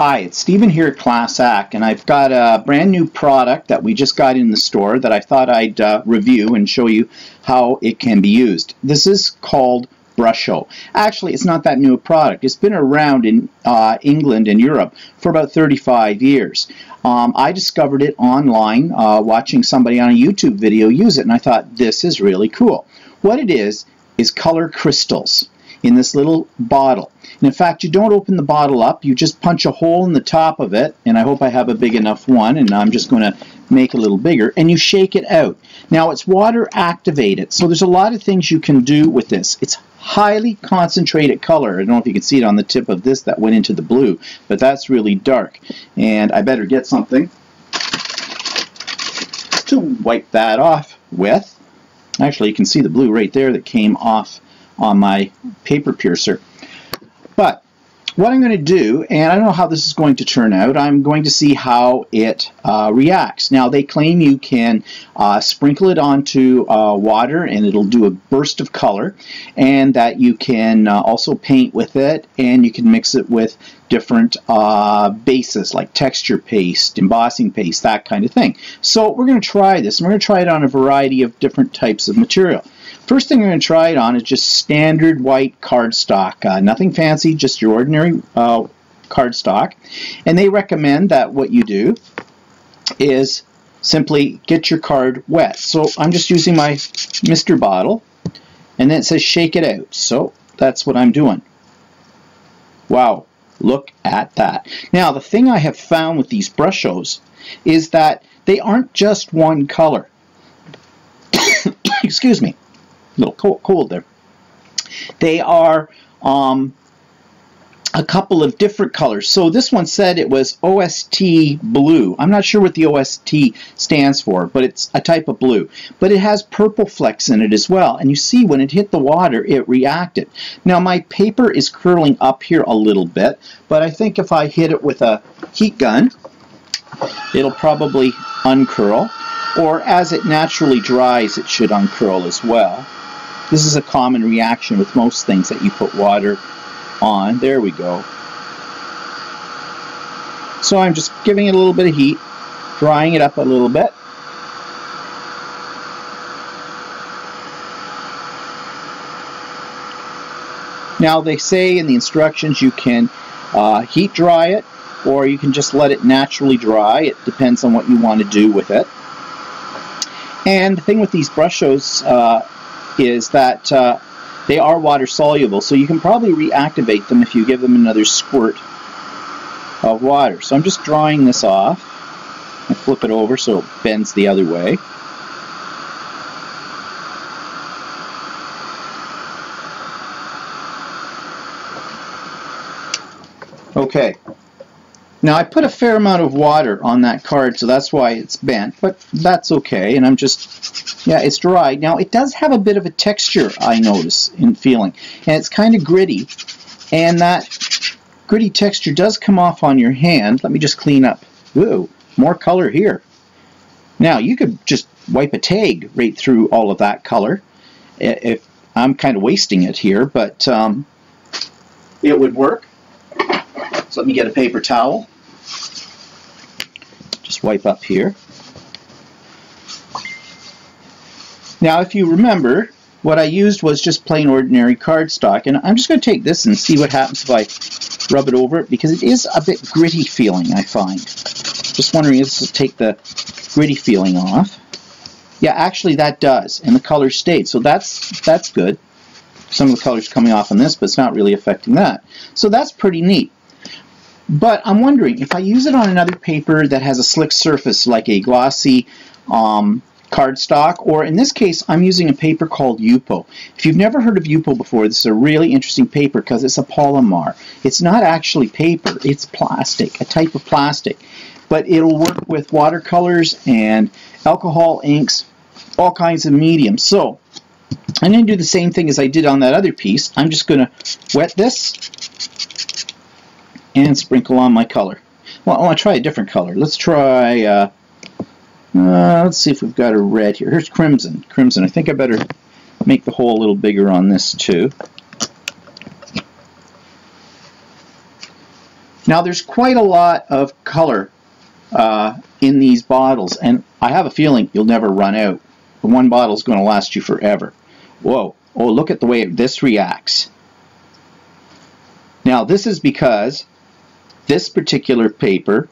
Hi, it's Stephen here at Class Act, and I've got a brand new product that we just got in the store that I thought I'd review and show you how it can be used. This is called Brushos. Actually, it's not that new a product. It's been around in England and Europe for about 35 years. I discovered it online watching somebody on a YouTube video use it, and I thought, this is really cool. What it is color crystals in this little bottle. And in fact, you don't open the bottle up, you just punch a hole in the top of it, and I hope I have a big enough one, and I'm just going to make it a little bigger, and you shake it out. Now, it's water activated, so there's a lot of things you can do with this. It's highly concentrated color. I don't know if you can see it on the tip of this that went into the blue, but that's really dark. And I better get something to wipe that off with. Actually, you can see the blue right there that came off on my paper piercer. But what I'm going to do, and I don't know how this is going to turn out, I'm going to see how it reacts. Now, they claim you can sprinkle it onto water and it'll do a burst of color, and that you can also paint with it, and you can mix it with different bases like texture paste, embossing paste, that kind of thing. So we're going to try this, and we're going to try it on a variety of different types of material. First thing we're going to try it on is just standard white cardstock. Nothing fancy, just your ordinary cardstock. And they recommend that what you do is simply get your card wet. So I'm just using my Mr. bottle, and then it says shake it out. So that's what I'm doing. Wow, look at that. Now, the thing I have found with these Brushos is that they aren't just one color. Excuse me. A little cold there. They are a couple of different colors. So this one said it was OST blue. I'm not sure what the OST stands for, but it's a type of blue. But it has purple flecks in it as well. And you see when it hit the water, it reacted. Now my paper is curling up here a little bit, but I think if I hit it with a heat gun, it'll probably uncurl. Or as it naturally dries, it should uncurl as well. This is a common reaction with most things that you put water on. There we go. So I'm just giving it a little bit of heat, drying it up a little bit. Now they say in the instructions you can heat dry it, or you can just let it naturally dry. It depends on what you want to do with it. And the thing with these Brushos is that they are water soluble, so you can probably reactivate them if you give them another squirt of water. So I'm just drying this off. I flip it over so it bends the other way. Okay. Now I put a fair amount of water on that card, so that's why it's bent, but that's okay. And I'm just, yeah, it's dry. Now it does have a bit of a texture, I notice, in feeling, and it's kind of gritty, and that gritty texture does come off on your hand. Let me just clean up. Whoa, more color here. Now you could just wipe a tag right through all of that color. If I'm kind of wasting it here, but it would work. So let me get a paper towel. Just wipe up here. Now, if you remember, what I used was just plain ordinary cardstock, and I'm just going to take this and see what happens if I rub it over it, because it is a bit gritty feeling, I find. Just wondering if this will take the gritty feeling off. Yeah, actually that does, and the color stayed, so that's good. Some of the color's coming off on this, but it's not really affecting that. So that's pretty neat. But I'm wondering, if I use it on another paper that has a slick surface, like a glossy cardstock, or in this case, I'm using a paper called Yupo. If you've never heard of Yupo before, this is a really interesting paper because it's a Palomar. It's not actually paper, it's plastic, a type of plastic. But it'll work with watercolors and alcohol inks, all kinds of mediums. So I'm going to do the same thing as I did on that other piece. I'm just going to wet this and sprinkle on my color. Well, I want to try a different color. Let's try, let's see if we've got a red here. Here's crimson. Crimson. I think I better make the hole a little bigger on this too. Now there's quite a lot of color in these bottles, and I have a feeling you'll never run out. The one bottle is going to last you forever. Whoa, oh, look at the way this reacts. Now this is because this particular paper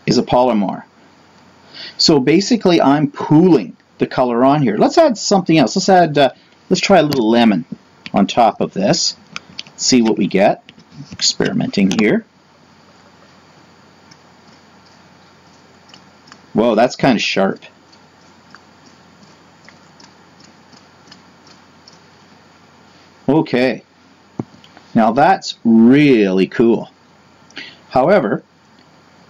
is a Palomar. So basically I'm pooling the color on here. Let's add something else. Let's try a little lemon on top of this. See what we get. Experimenting here. Whoa, that's kind of sharp. Okay, now that's really cool. However,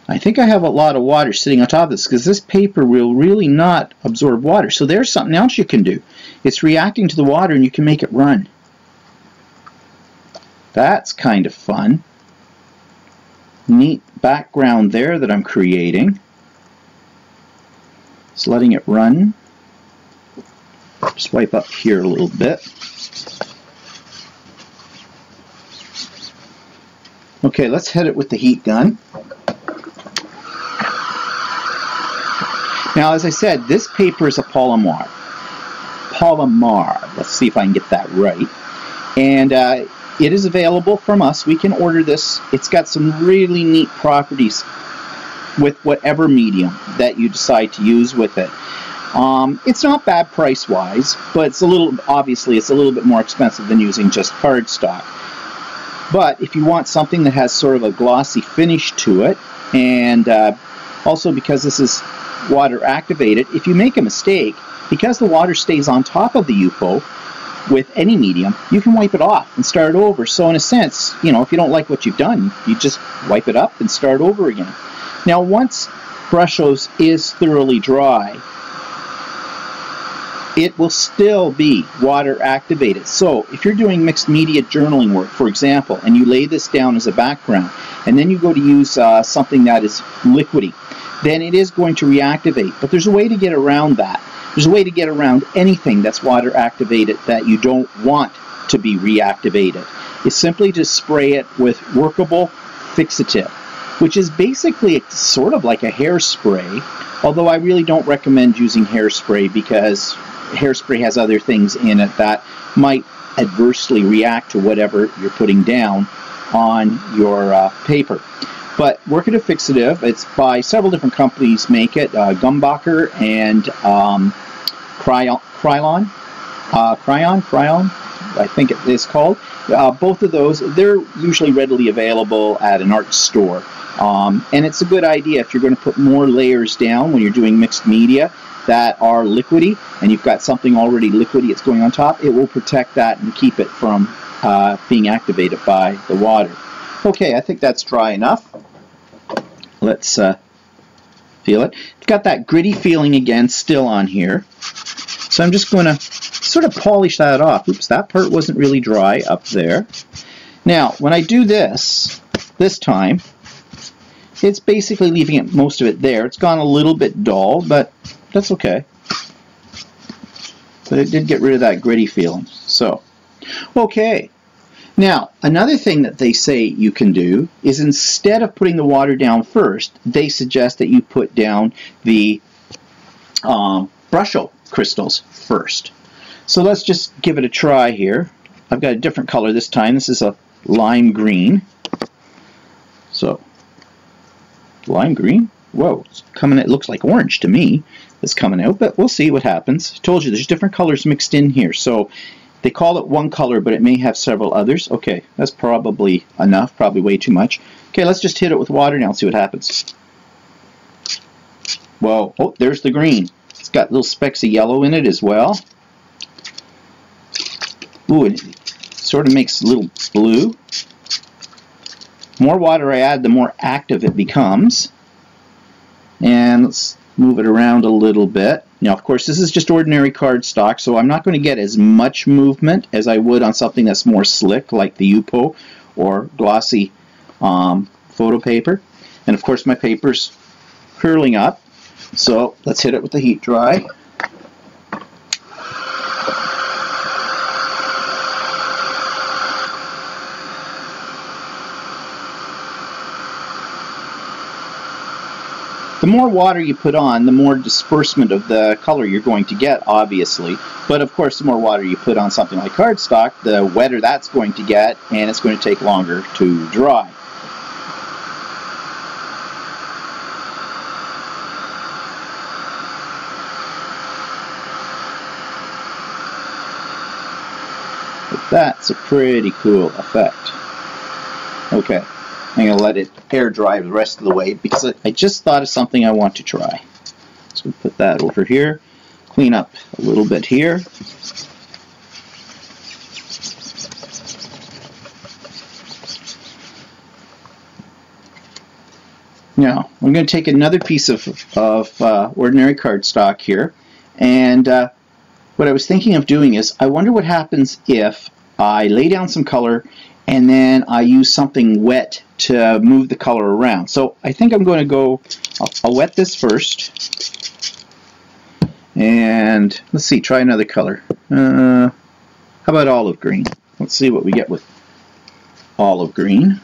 I think I have a lot of water sitting on top of this because this paper will really not absorb water. So there's something else you can do. It's reacting to the water and you can make it run. That's kind of fun. Neat background there that I'm creating. Just letting it run. Swipe up here a little bit. Okay, let's hit it with the heat gun. Now, as I said, this paper is a Palomar. Palomar. Let's see if I can get that right. And it is available from us. We can order this. It's got some really neat properties with whatever medium that you decide to use with it. It's not bad price-wise, but it's obviously it's a little bit more expensive than using just cardstock. But if you want something that has sort of a glossy finish to it, and also because this is water activated, if you make a mistake, because the water stays on top of the UPO with any medium, you can wipe it off and start over. So in a sense, you know, if you don't like what you've done, you just wipe it up and start over again. Now once Brushos is thoroughly dry, it will still be water activated. So if you're doing mixed media journaling work, for example, and you lay this down as a background, and then you go to use something that is liquidy, then it is going to reactivate. But there's a way to get around that. There's a way to get around anything that's water activated that you don't want to be reactivated. It's simply to spray it with workable fixative, which is basically sort of like a hairspray, although I really don't recommend using hairspray because hairspray has other things in it that might adversely react to whatever you're putting down on your paper. But workative fixative, it's by several different companies make it, Gumbacher and Krylon, I think it is called. Both of those, they're usually readily available at an art store. And it's a good idea if you're going to put more layers down when you're doing mixed media that are liquidy, and you've got something already liquidy that's going on top, it will protect that and keep it from being activated by the water. Okay, I think that's dry enough. Let's feel it. It's got that gritty feeling again still on here. So I'm just going to sort of polish that off. Oops, that part wasn't really dry up there. Now, when I do this time, it's basically leaving it, most of it there. It's gone a little bit dull, but that's okay. But it did get rid of that gritty feeling. So, okay. Now, another thing that they say you can do is instead of putting the water down first, they suggest that you put down the Brushos crystals first. So let's just give it a try here. I've got a different color this time. This is a lime green. So, lime green? Whoa, it's coming, it looks like orange to me. It's coming out, but we'll see what happens. I told you there's different colors mixed in here. So they call it one color, but it may have several others. Okay, that's probably enough, probably way too much. Okay, let's just hit it with water now and see what happens. Whoa, oh, there's the green. It's got little specks of yellow in it as well. Ooh, it sort of makes a little blue. The more water I add, the more active it becomes. And let's move it around a little bit. Now, of course, this is just ordinary cardstock, so I'm not going to get as much movement as I would on something that's more slick, like the UPO or glossy photo paper. And of course, my paper's curling up, so let's hit it with the heat dry. The more water you put on, the more disbursement of the color you're going to get, obviously. But of course, the more water you put on something like cardstock, the wetter that's going to get, and it's going to take longer to dry. But that's a pretty cool effect. Okay. I'm going to let it air dry the rest of the way because I just thought of something I want to try. So we'll put that over here, clean up a little bit here. Now, I'm going to take another piece of ordinary cardstock here, and what I was thinking of doing is, I wonder what happens if I lay down some color and then I use something wet to move the color around. So I think I'm going to go, I'll wet this first. And let's see, try another color. How about olive green? Let's see what we get with olive green.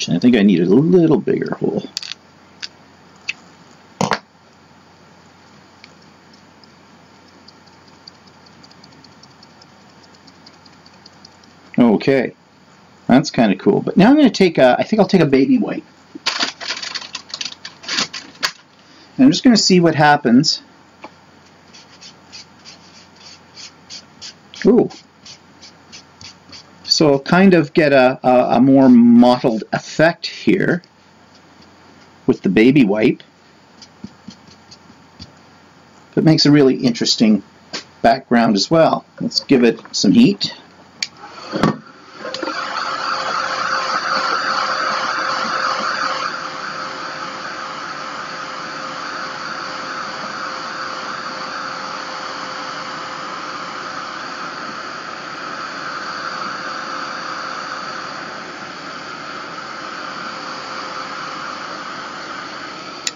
I think I need a little bigger hole. Okay, that's kind of cool. But now I'm going to take a, I think I'll take a baby wipe. And I'm just going to see what happens. Ooh. So I'll kind of get a more mottled effect here with the baby wipe. It makes a really interesting background as well. Let's give it some heat.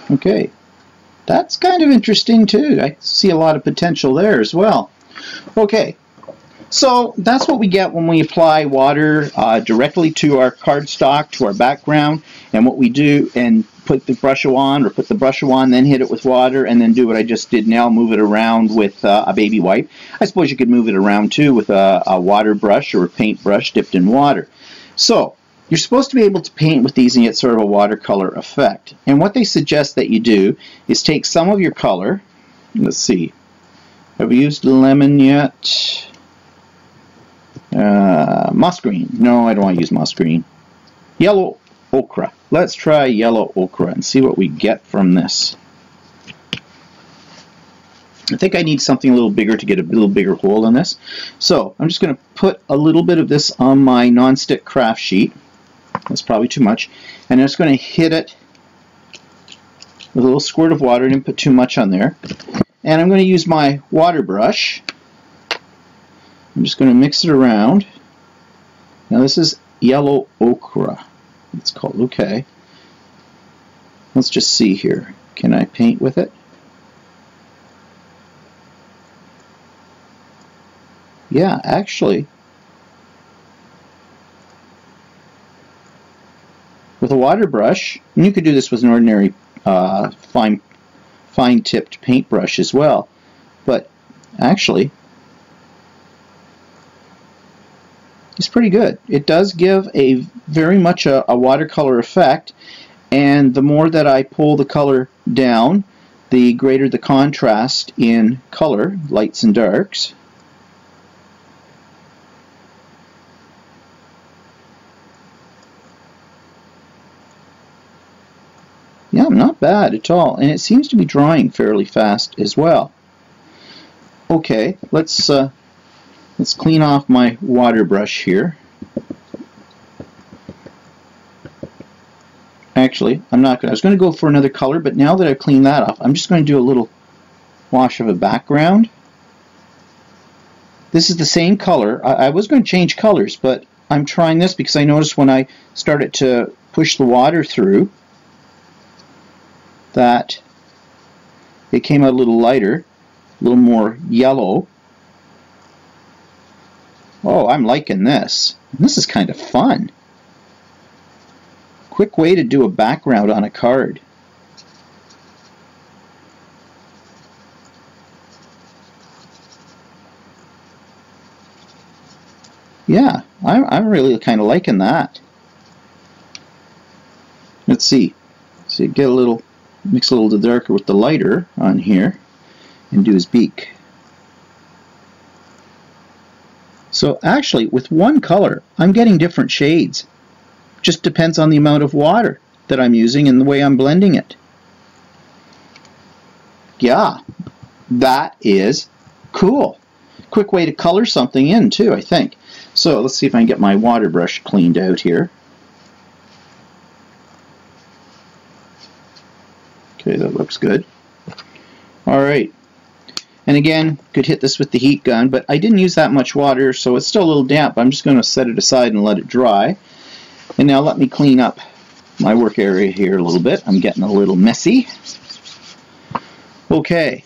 Okay, that's kind of interesting too. I see a lot of potential there as well. Okay, so that's what we get when we apply water directly to our cardstock, to our background, and what we do and put the Brusho on, or put the Brusho on, then hit it with water, and then do what I just did now, move it around with a baby wipe. I suppose you could move it around too with a water brush or a paint brush dipped in water. So you're supposed to be able to paint with these and get sort of a watercolor effect. And what they suggest that you do is take some of your color. Let's see. Have we used lemon yet? Moss green. No, I don't want to use moss green. Yellow ochre. Let's try yellow ochre and see what we get from this. I think I need something a little bigger to get a little bigger hole in this. So I'm just going to put a little bit of this on my non-stick craft sheet. That's probably too much. And I'm just going to hit it with a little squirt of water. I didn't put too much on there. And I'm going to use my water brush. I'm just going to mix it around. Now this is yellow ochre. It's called. Okay. Let's just see here. Can I paint with it? Yeah, actually. With a water brush, and you could do this with an ordinary fine-tipped paintbrush as well, but actually it's pretty good. It does give a very much a watercolor effect, and the more that I pull the color down, the greater the contrast in color, lights and darks. Yeah, not bad at all, and it seems to be drying fairly fast as well. Okay, let's clean off my water brush here. Actually, I'm not going. I was going to go for another color, but now that I've cleaned that off, I'm just going to do a little wash of a background. This is the same color. I was going to change colors, but I'm trying this because I noticed when I started to push the water through, that it came out a little lighter, a little more yellow. Oh, I'm liking this. This is kind of fun. Quick way to do a background on a card. Yeah, I'm really kind of liking that. Let's see. So get a little, mix a little darker with the lighter on here, and do his beak. So actually, with one color, I'm getting different shades. Just depends on the amount of water that I'm using and the way I'm blending it. Yeah, that is cool. Quick way to color something in too, I think. So let's see if I can get my water brush cleaned out here. Okay, that looks good. Alright. And again, could hit this with the heat gun, but I didn't use that much water, so it's still a little damp. I'm just going to set it aside and let it dry. And now let me clean up my work area here a little bit. I'm getting a little messy. Okay.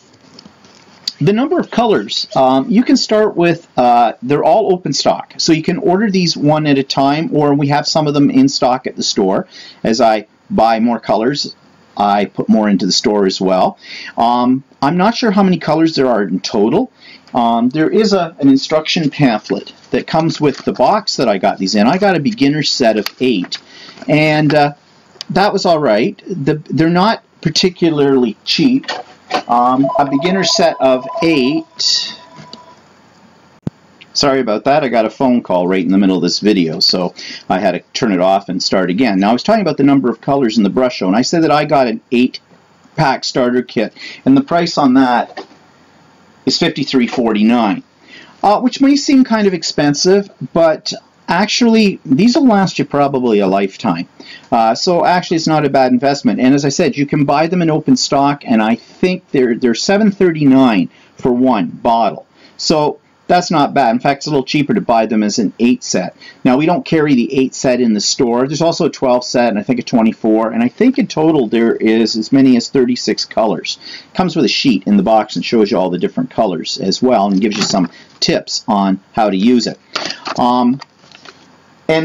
The number of colors, you can start with, they're all open stock. So you can order these one at a time, or we have some of them in stock at the store. As I buy more colors, I put more into the store as well. I'm not sure how many colors there are in total. There is an instruction pamphlet that comes with the box that I got these in. I got a beginner set of 8, and that was all right. They're not particularly cheap. A beginner set of 8. Sorry about that. I got a phone call right in the middle of this video, so I had to turn it off and start again. Now, I was talking about the number of colors in the Brushos, and I said that I got an 8-pack starter kit, and the price on that is $53.49, which may seem kind of expensive, but actually, these will last you probably a lifetime. So actually, it's not a bad investment. And as I said, you can buy them in open stock, and I think they're $7.39 for one bottle. So that's not bad. In fact, it's a little cheaper to buy them as an 8 set. Now, we don't carry the 8 set in the store. There's also a 12 set, and I think a 24. And I think in total there is as many as 36 colors. It comes with a sheet in the box and shows you all the different colors as well, and gives you some tips on how to use it. And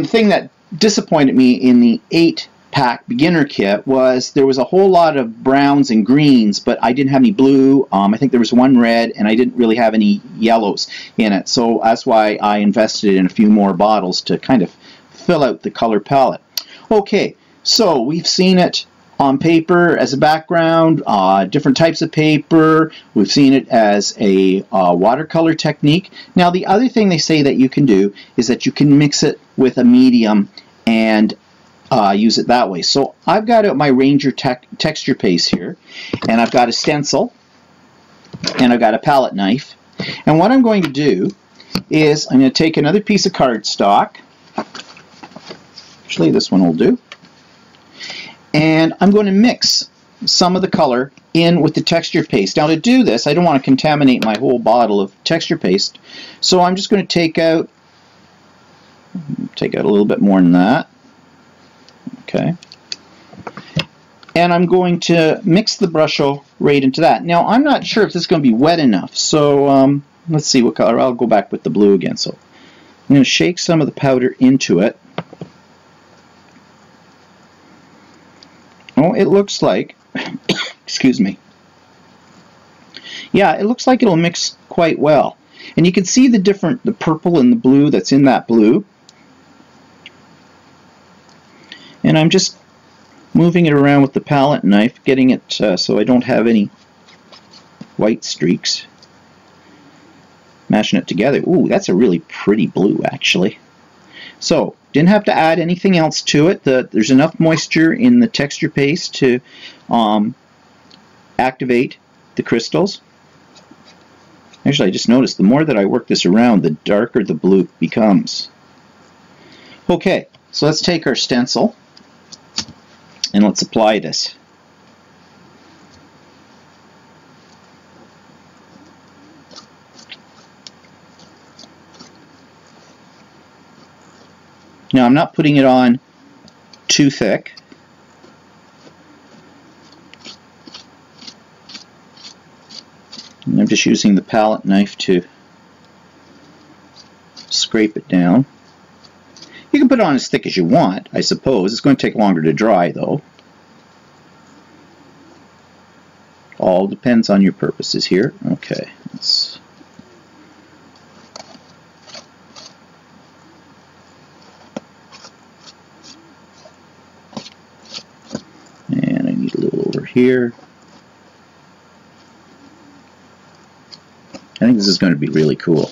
the thing that disappointed me in the 8-pack beginner kit was there was a whole lot of browns and greens, but I didn't have any blue. I think there was one red, and I didn't really have any yellows in it. So that's why I invested in a few more bottles to kind of fill out the color palette. Okay, so we've seen it on paper as a background, different types of paper. We've seen it as a watercolor technique. Now, the other thing they say that you can do is that you can mix it with a medium and use it that way. So I've got my Ranger texture paste here, and I've got a stencil, and I've got a palette knife. And what I'm going to do is I'm going to take another piece of cardstock. Actually, this one will do. And I'm going to mix some of the color in with the texture paste. Now, to do this, I don't want to contaminate my whole bottle of texture paste, so I'm just going to take out a little bit more than that. Okay. And I'm going to mix the Brushos right into that. Now, I'm not sure if this is going to be wet enough, so let's see what color. I'll go back with the blue again. So I'm going to shake some of the powder into it. Oh, it looks like, excuse me. Yeah, it looks like it'll mix quite well. And you can see the purple and the blue that's in that blue. And I'm just moving it around with the palette knife, getting it so I don't have any white streaks. Mashing it together. Ooh, that's a really pretty blue, actually. So, didn't have to add anything else to it. There's enough moisture in the texture paste to activate the crystals. Actually, I just noticed the more that I work this around, the darker the blue becomes. Okay, so let's take our stencil and let's apply this. Now, I'm not putting it on too thick. And I'm just using the palette knife to scrape it down. You can put it on as thick as you want, I suppose. It's going to take longer to dry, though. All depends on your purposes here. Okay, let's... And I need a little over here. I think this is going to be really cool.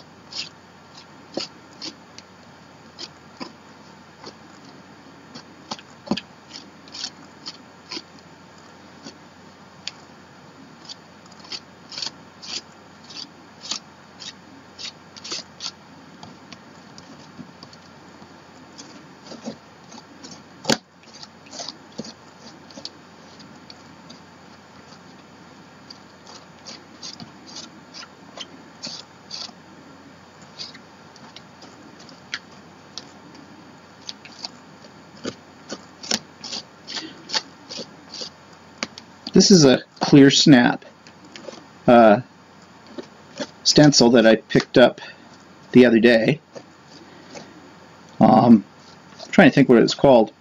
This is a clear snap stencil that I picked up the other day. I'm trying to think what it's called.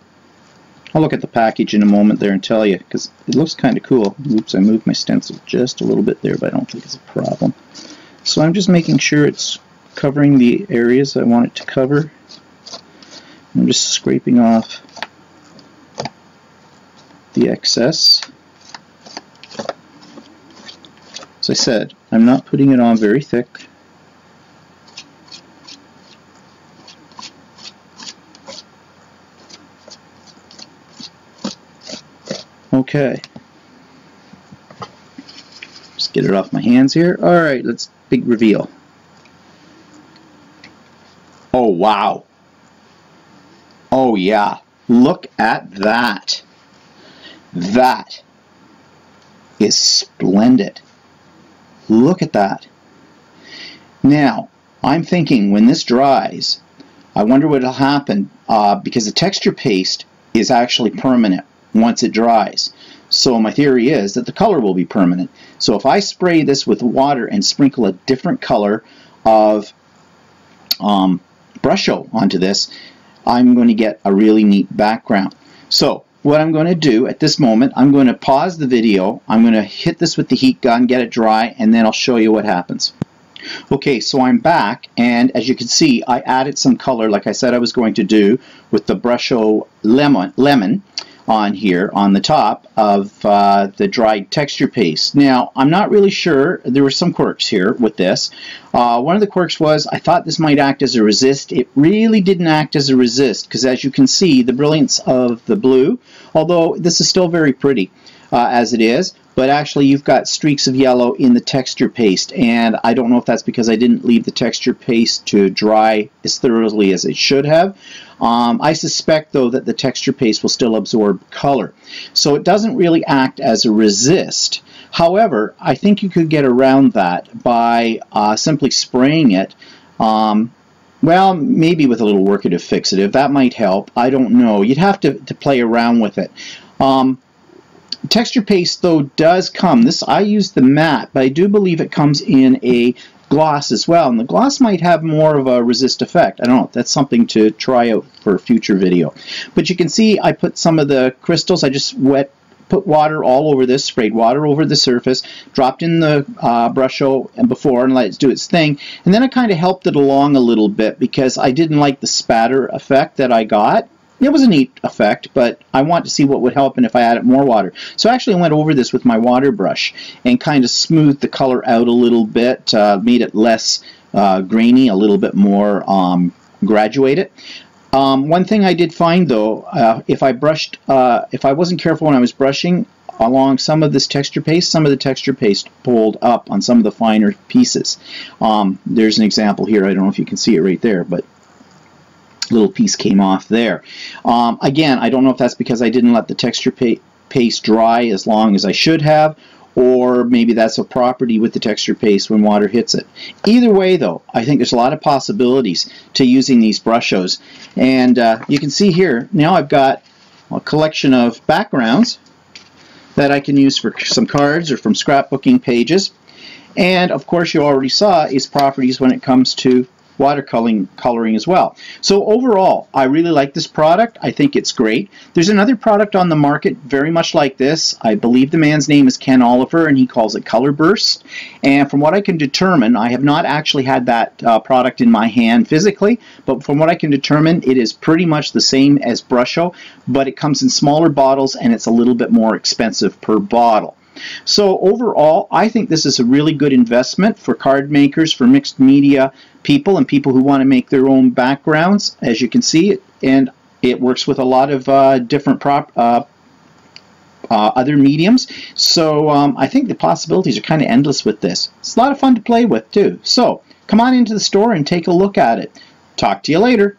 I'll look at the package in a moment there and tell you, because it looks kind of cool. Oops, I moved my stencil just a little bit there, but I don't think it's a problem. So I'm just making sure it's covering the areas I want it to cover. I'm just scraping off the excess. As I said, I'm not putting it on very thick. Okay. Just get it off my hands here. Alright, let's big reveal. Oh wow. Oh yeah. Look at that. That is splendid. Look at that. Now, I'm thinking when this dries, I wonder what will happen because the texture paste is actually permanent once it dries. So my theory is that the color will be permanent. So if I spray this with water and sprinkle a different color of Brushos onto this, I'm going to get a really neat background. So what I'm going to do at this moment, I'm going to pause the video, I'm going to hit this with the heat gun, get it dry, and then I'll show you what happens. Okay, so I'm back, and as you can see, I added some color like I said I was going to do with the Brushos lemon on here on the top of the dried texture paste. Now, I'm not really sure. There were some quirks here with this. One of the quirks was I thought this might act as a resist. It really didn't act as a resist because as you can see, the brilliance of the blue, although this is still very pretty as it is, but actually you've got streaks of yellow in the texture paste, and I don't know if that's because I didn't leave the texture paste to dry as thoroughly as it should have. I suspect though that the texture paste will still absorb color, so it doesn't really act as a resist. However, I think you could get around that by simply spraying it, well, maybe with a little workative fixative. That might help. I don't know. You'd have to play around with it. Texture paste though does come, I used the matte, but I do believe it comes in a gloss as well, and the gloss might have more of a resist effect. I don't know, that's something to try out for a future video. But you can see I put some of the crystals, I just put water all over this, sprayed water over the surface, dropped in the Brushos and before and let it do its thing, and then I kind of helped it along a little bit because I didn't like the spatter effect that I got. It was a neat effect, but I want to see what would happen if I added more water. So I actually went over this with my water brush and kind of smoothed the color out a little bit, made it less grainy, a little bit more graduated. One thing I did find though, if I wasn't careful when I was brushing along some of this texture paste, some of the texture paste pulled up on some of the finer pieces. There's an example here, I don't know if you can see it right there, but little piece came off there. Again, I don't know if that's because I didn't let the texture paste dry as long as I should have, or maybe that's a property with the texture paste when water hits it. Either way though, I think there's a lot of possibilities to using these Brushos, and you can see here now I've got a collection of backgrounds that I can use for some cards or from scrapbooking pages. And of course, you already saw its properties when it comes to watercoloring as well. So overall, I really like this product. I think it's great. There's another product on the market very much like this. I believe the man's name is Ken Oliver, and he calls it Color Burst. And from what I can determine, I have not actually had that product in my hand physically, but from what I can determine, it is pretty much the same as Brushos, but it comes in smaller bottles and it's a little bit more expensive per bottle. So overall, I think this is a really good investment for card makers, for mixed media people, and people who want to make their own backgrounds, as you can see. And it works with a lot of different other mediums. So I think the possibilities are kind of endless with this. It's a lot of fun to play with too. So come on into the store and take a look at it. Talk to you later.